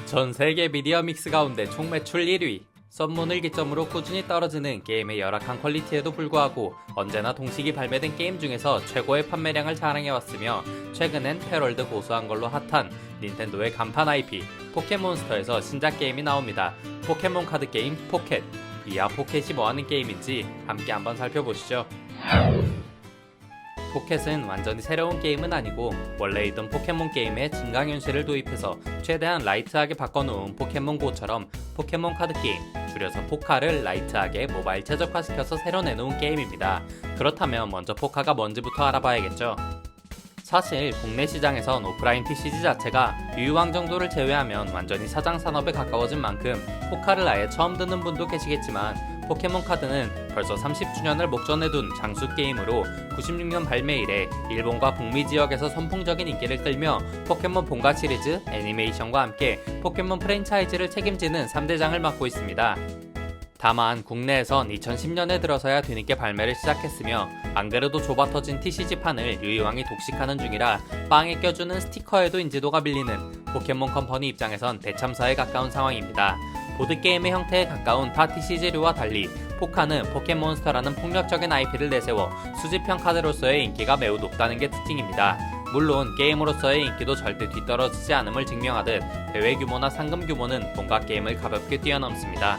전 세계 미디어 믹스 가운데 총 매출 1위, 썸문을 기점으로 꾸준히 떨어지는 게임의 열악한 퀄리티에도 불구하고 언제나 동시기 발매된 게임 중에서 최고의 판매량을 자랑해왔으며 최근엔 패럴드 고수한 걸로 핫한 닌텐도의 간판 IP 포켓몬스터에서 신작 게임이 나옵니다. 포켓몬 카드 게임 포켓. 이야 포켓이 뭐하는 게임인지 함께 한번 살펴보시죠. 포켓은 완전히 새로운 게임은 아니고 원래 있던 포켓몬 게임에 증강현실을 도입해서 최대한 라이트하게 바꿔놓은 포켓몬고처럼 포켓몬 카드 게임, 줄여서 포카를 라이트하게 모바일 최적화시켜서 새로 내놓은 게임입니다. 그렇다면 먼저 포카가 뭔지부터 알아봐야겠죠. 사실 국내 시장에선 오프라인 TCG 자체가 유유왕 정도를 제외하면 완전히 사장 산업에 가까워진 만큼 포카를 아예 처음 듣는 분도 계시겠지만 포켓몬 카드는 벌써 30주년을 목전에 둔 장수 게임으로 96년 발매 이래 일본과 북미 지역에서 선풍적인 인기를 끌며 포켓몬 본가 시리즈, 애니메이션과 함께 포켓몬 프랜차이즈를 책임지는 3대장을 맡고 있습니다. 다만 국내에선 2010년에 들어서야 뒤늦게 발매를 시작했으며 안 그래도 좁아터진 TCG판을 유유왕이 독식하는 중이라 빵에 껴주는 스티커에도 인지도가 밀리는 포켓몬 컴퍼니 입장에선 대참사에 가까운 상황입니다. 보드게임의 형태에 가까운 타 TCG류와 달리 포카는 포켓몬스터라는 폭력적인 IP를 내세워 수집형 카드로서의 인기가 매우 높다는 게 특징입니다. 물론 게임으로서의 인기도 절대 뒤떨어지지 않음을 증명하듯 대회 규모나 상금 규모는 본각 게임을 가볍게 뛰어넘습니다.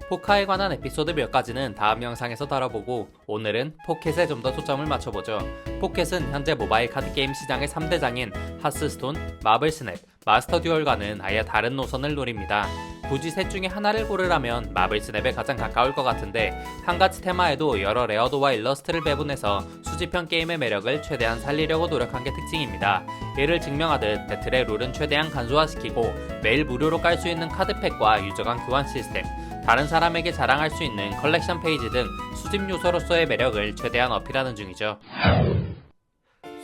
포카에 관한 에피소드 몇 가지는 다음 영상에서 다뤄보고 오늘은 포켓에 좀 더 초점을 맞춰보죠. 포켓은 현재 모바일 카드 게임 시장의 3대장인 하스스톤, 마블스냅, 마스터 듀얼과는 아예 다른 노선을 노립니다. 굳이 셋 중에 하나를 고르라면 마블스냅에 가장 가까울 것 같은데 한 가지 테마에도 여러 레어도와 일러스트를 배분해서 수집형 게임의 매력을 최대한 살리려고 노력한 게 특징입니다. 이를 증명하듯 배틀의 룰은 최대한 간소화시키고 매일 무료로 깔 수 있는 카드팩과 유저 간 교환 시스템, 다른 사람에게 자랑할 수 있는 컬렉션 페이지 등 수집 요소로서의 매력을 최대한 어필하는 중이죠.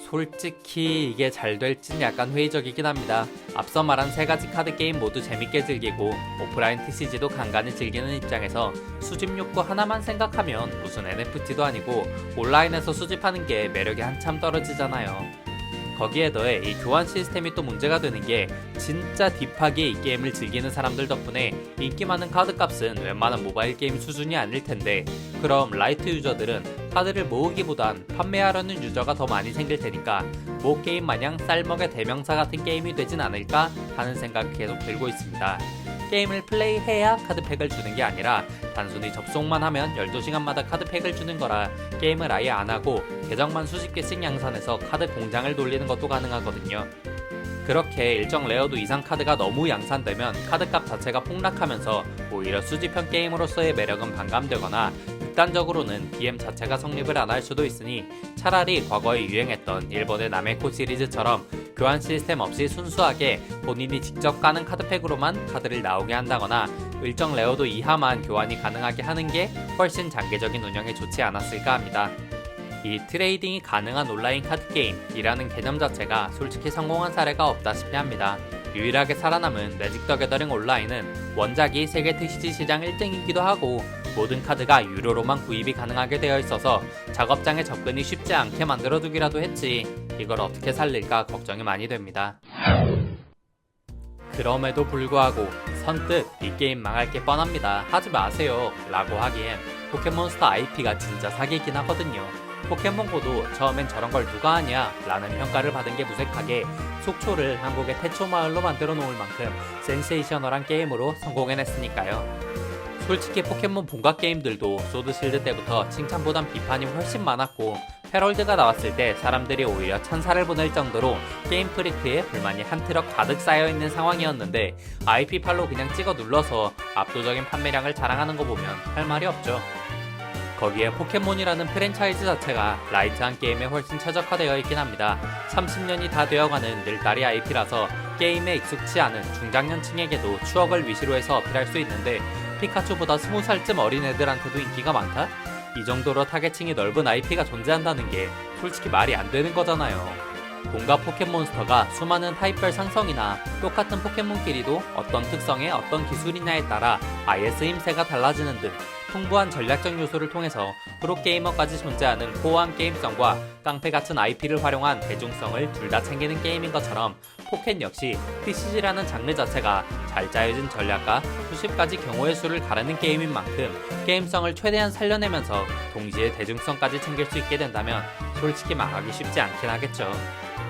솔직히 이게 잘 될진 약간 회의적이긴 합니다. 앞서 말한 세 가지 카드 게임 모두 재밌게 즐기고 오프라인 TCG도 간간히 즐기는 입장에서 수집 욕구 하나만 생각하면 무슨 NFT도 아니고 온라인에서 수집하는 게 매력이 한참 떨어지잖아요. 거기에 더해 이 교환 시스템이 또 문제가 되는 게 진짜 딥하게 이 게임을 즐기는 사람들 덕분에 인기 많은 카드 값은 웬만한 모바일 게임 수준이 아닐 텐데 그럼 라이트 유저들은 카드를 모으기보단 판매하려는 유저가 더 많이 생길 테니까 모 게임 마냥 쌀먹의 대명사 같은 게임이 되진 않을까 하는 생각이 계속 들고 있습니다. 게임을 플레이해야 카드팩을 주는 게 아니라 단순히 접속만 하면 12시간마다 카드팩을 주는 거라 게임을 아예 안하고 계정만 수십 개씩 양산해서 카드 공장을 돌리는 것도 가능하거든요. 그렇게 일정 레어도 이상 카드가 너무 양산되면 카드값 자체가 폭락하면서 오히려 수집형 게임으로서의 매력은 반감되거나 극단적으로는 DM 자체가 성립을 안 할 수도 있으니 차라리 과거에 유행했던 일본의 나메코 시리즈처럼 교환 시스템 없이 순수하게 본인이 직접 까는 카드팩으로만 카드를 나오게 한다거나 일정 레어도 이하만 교환이 가능하게 하는 게 훨씬 장기적인 운영에 좋지 않았을까 합니다. 이 트레이딩이 가능한 온라인 카드게임이라는 개념 자체가 솔직히 성공한 사례가 없다시피 합니다. 유일하게 살아남은 매직 더 게더링 온라인은 원작이 세계 TCG 시장 1등이기도 하고 모든 카드가 유료로만 구입이 가능하게 되어 있어서 작업장에 접근이 쉽지 않게 만들어두기라도 했지 이걸 어떻게 살릴까 걱정이 많이 됩니다. 그럼에도 불구하고 선뜻 이 게임 망할 게 뻔합니다. 하지 마세요 라고 하기엔 포켓몬스터 IP가 진짜 사기이긴 하거든요. 포켓몬고도 처음엔 저런 걸 누가 하냐 라는 평가를 받은 게 무색하게 속초를 한국의 태초마을로 만들어 놓을 만큼 센세이셔널한 게임으로 성공해냈으니까요. 솔직히 포켓몬 본각 게임들도 소드실드 때부터 칭찬보단 비판이 훨씬 많았고 패럴드가 나왔을 때 사람들이 오히려 찬사를 보낼 정도로 게임 프리크에 불만이 한 트럭 가득 쌓여있는 상황이었는데 IP팔로 그냥 찍어 눌러서 압도적인 판매량을 자랑하는 거 보면 할 말이 없죠. 거기에 포켓몬이라는 프랜차이즈 자체가 라이트한 게임에 훨씬 최적화되어 있긴 합니다. 30년이 다 되어가는 늘다리 IP라서 게임에 익숙치 않은 중장년층에게도 추억을 위시로 해서 어필할 수 있는데 피카츄보다 20살쯤 어린 애들한테도 인기가 많다? 이 정도로 타겟층이 넓은 IP가 존재한다는 게 솔직히 말이 안 되는 거잖아요. 본각 포켓몬스터가 수많은 타입별 상성이나 똑같은 포켓몬끼리도 어떤 특성의 어떤 기술이냐에 따라 아예 쓰임새가 달라지는 등 풍부한 전략적 요소를 통해서 프로게이머까지 존재하는 코어한 게임성과 깡패 같은 IP를 활용한 대중성을 둘 다 챙기는 게임인 것처럼 포켓 역시 TCG라는 장르 자체가 잘 짜여진 전략과 수십 가지 경우의 수를 가르는 게임인 만큼 게임성을 최대한 살려내면서 동시에 대중성까지 챙길 수 있게 된다면 솔직히 망하기 쉽지 않긴 하겠죠.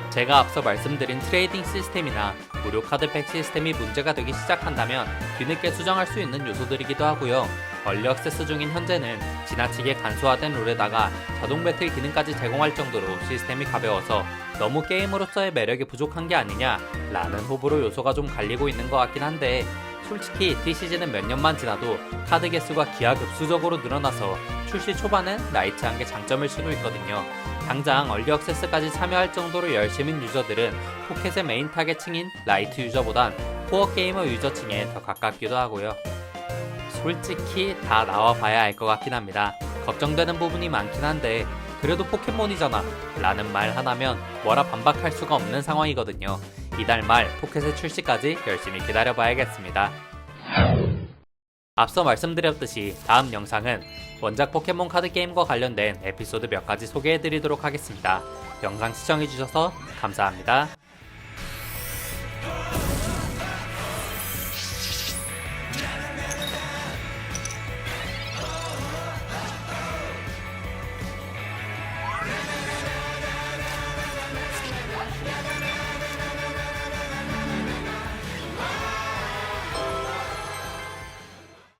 제가 앞서 말씀드린 트레이딩 시스템이나 무료 카드팩 시스템이 문제가 되기 시작한다면 뒤늦게 수정할 수 있는 요소들이기도 하고요. 얼리 액세스 중인 현재는 지나치게 간소화된 룰에다가 자동 배틀 기능까지 제공할 정도로 시스템이 가벼워서 너무 게임으로서의 매력이 부족한 게 아니냐 라는 호불호 요소가 좀 갈리고 있는 것 같긴 한데, 솔직히 TCG는 몇 년만 지나도 카드 개수가 기하급수적으로 늘어나서 출시 초반엔 라이트한 게 장점일 수도 있거든요. 당장 얼리 액세스까지 참여할 정도로 열심인 유저들은 포켓의 메인 타겟층인 라이트 유저보단 코어 게이머 유저층에 더 가깝기도 하고요. 솔직히 다 나와봐야 알 것 같긴 합니다. 걱정되는 부분이 많긴 한데 그래도 포켓몬이잖아 라는 말 하나면 뭐라 반박할 수가 없는 상황이거든요. 이달 말 포켓의 출시까지 열심히 기다려봐야겠습니다. 앞서 말씀드렸듯이 다음 영상은 원작 포켓몬 카드 게임과 관련된 에피소드 몇 가지 소개해드리도록 하겠습니다. 영상 시청해주셔서 감사합니다.